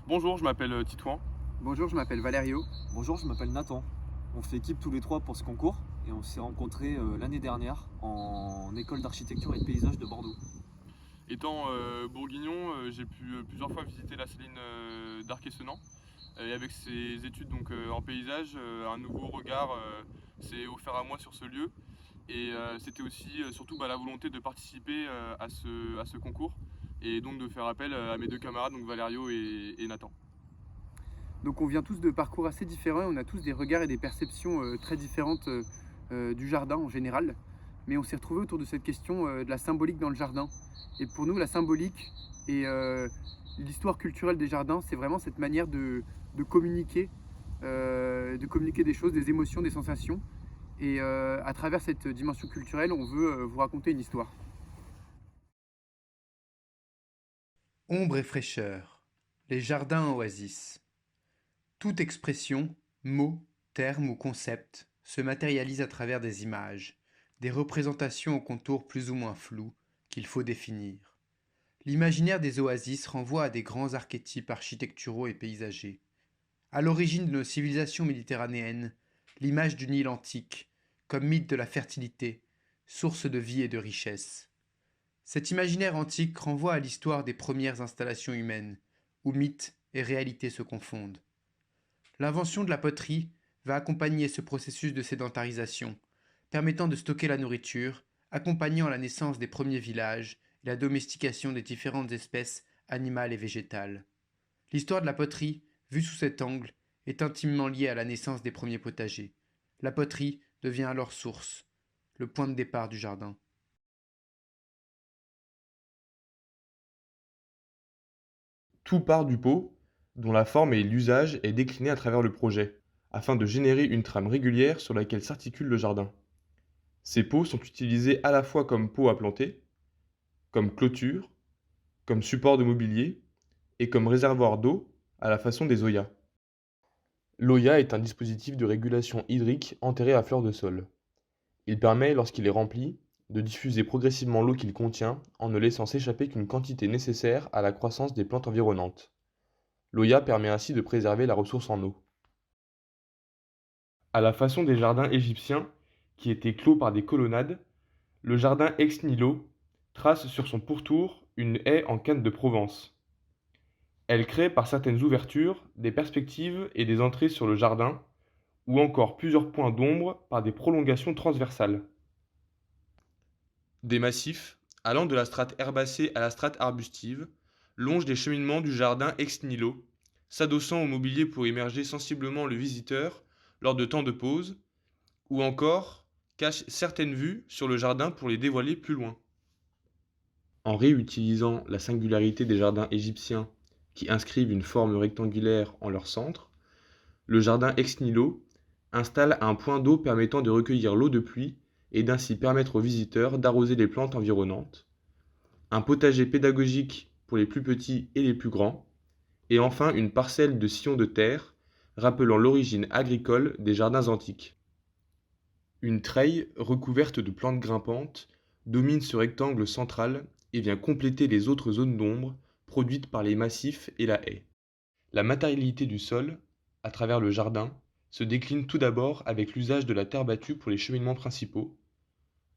Bonjour, je m'appelle Titouan. Bonjour, je m'appelle Valerio. Bonjour, je m'appelle Nathan. On fait équipe tous les trois pour ce concours et on s'est rencontrés l'année dernière en école d'architecture et de paysage de Bordeaux. Étant bourguignon, j'ai pu plusieurs fois visiter la saline d'Arc-et-Senans. Et avec ces études en paysage, un nouveau regard s'est offert à moi sur ce lieu. Et c'était aussi surtout la volonté de participer à ce concours et donc de faire appel à mes deux camarades, donc Valerio et Nathan. Donc on vient tous de parcours assez différents et on a tous des regards et des perceptions très différentes du jardin en général. Mais on s'est retrouvés autour de cette question de la symbolique dans le jardin. Et pour nous, la symbolique et l'histoire culturelle des jardins, c'est vraiment cette manière de communiquer des choses, des émotions, des sensations. Et à travers cette dimension culturelle, on veut vous raconter une histoire. Ombre et fraîcheur, les jardins oasis. Toute expression, mot, terme ou concept se matérialise à travers des images, des représentations aux contours plus ou moins flous qu'il faut définir. L'imaginaire des oasis renvoie à des grands archétypes architecturaux et paysagers. À l'origine de nos civilisations méditerranéennes, l'image du Nil antique, comme mythe de la fertilité, source de vie et de richesse. Cet imaginaire antique renvoie à l'histoire des premières installations humaines, où mythe et réalité se confondent. L'invention de la poterie va accompagner ce processus de sédentarisation, permettant de stocker la nourriture, accompagnant la naissance des premiers villages et la domestication des différentes espèces animales et végétales. L'histoire de la poterie, vue sous cet angle, est intimement liée à la naissance des premiers potagers. La poterie devient alors source, le point de départ du jardin. Tout part du pot, dont la forme et l'usage est décliné à travers le projet, afin de générer une trame régulière sur laquelle s'articule le jardin. Ces pots sont utilisés à la fois comme pots à planter, comme clôture, comme support de mobilier et comme réservoir d'eau à la façon des oyas. L'oya est un dispositif de régulation hydrique enterré à fleur de sol. Il permet, lorsqu'il est rempli, de diffuser progressivement l'eau qu'il contient en ne laissant s'échapper qu'une quantité nécessaire à la croissance des plantes environnantes. L'oya permet ainsi de préserver la ressource en eau. À la façon des jardins égyptiens, qui étaient clos par des colonnades, le jardin ex nihilo trace sur son pourtour une haie en canne de Provence. Elle crée par certaines ouvertures des perspectives et des entrées sur le jardin, ou encore plusieurs points d'ombre par des prolongations transversales. Des massifs, allant de la strate herbacée à la strate arbustive, longent les cheminements du jardin ex nihilo, s'adossant au mobilier pour immerger sensiblement le visiteur lors de temps de pause, ou encore cachent certaines vues sur le jardin pour les dévoiler plus loin. En réutilisant la singularité des jardins égyptiens qui inscrivent une forme rectangulaire en leur centre, le jardin ex nihilo installe un point d'eau permettant de recueillir l'eau de pluie et d'ainsi permettre aux visiteurs d'arroser les plantes environnantes, un potager pédagogique pour les plus petits et les plus grands, et enfin une parcelle de sillons de terre rappelant l'origine agricole des jardins antiques. Une treille recouverte de plantes grimpantes domine ce rectangle central et vient compléter les autres zones d'ombre produites par les massifs et la haie. La matérialité du sol, à travers le jardin, se décline tout d'abord avec l'usage de la terre battue pour les cheminements principaux,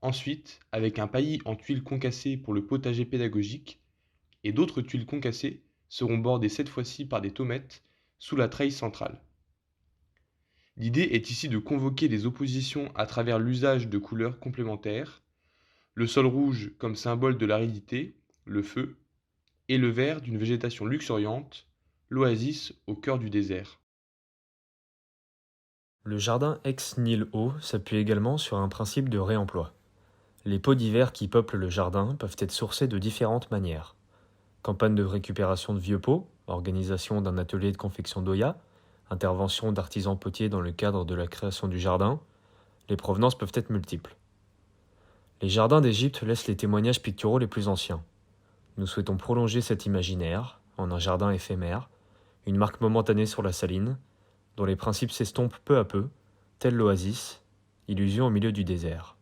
ensuite avec un paillis en tuiles concassées pour le potager pédagogique, et d'autres tuiles concassées seront bordées cette fois-ci par des tomates sous la treille centrale. L'idée est ici de convoquer les oppositions à travers l'usage de couleurs complémentaires, le sol rouge comme symbole de l'aridité, le feu, et le vert d'une végétation luxuriante, l'oasis au cœur du désert. Le jardin ex nihilo s'appuie également sur un principe de réemploi. Les pots d'hiver qui peuplent le jardin peuvent être sourcés de différentes manières. Campagne de récupération de vieux pots, organisation d'un atelier de confection d'Oya, intervention d'artisans potiers dans le cadre de la création du jardin, les provenances peuvent être multiples. Les jardins d'Égypte laissent les témoignages picturaux les plus anciens. Nous souhaitons prolonger cet imaginaire en un jardin éphémère, une marque momentanée sur la saline, dont les principes s'estompent peu à peu, tel l'oasis, illusion au milieu du désert.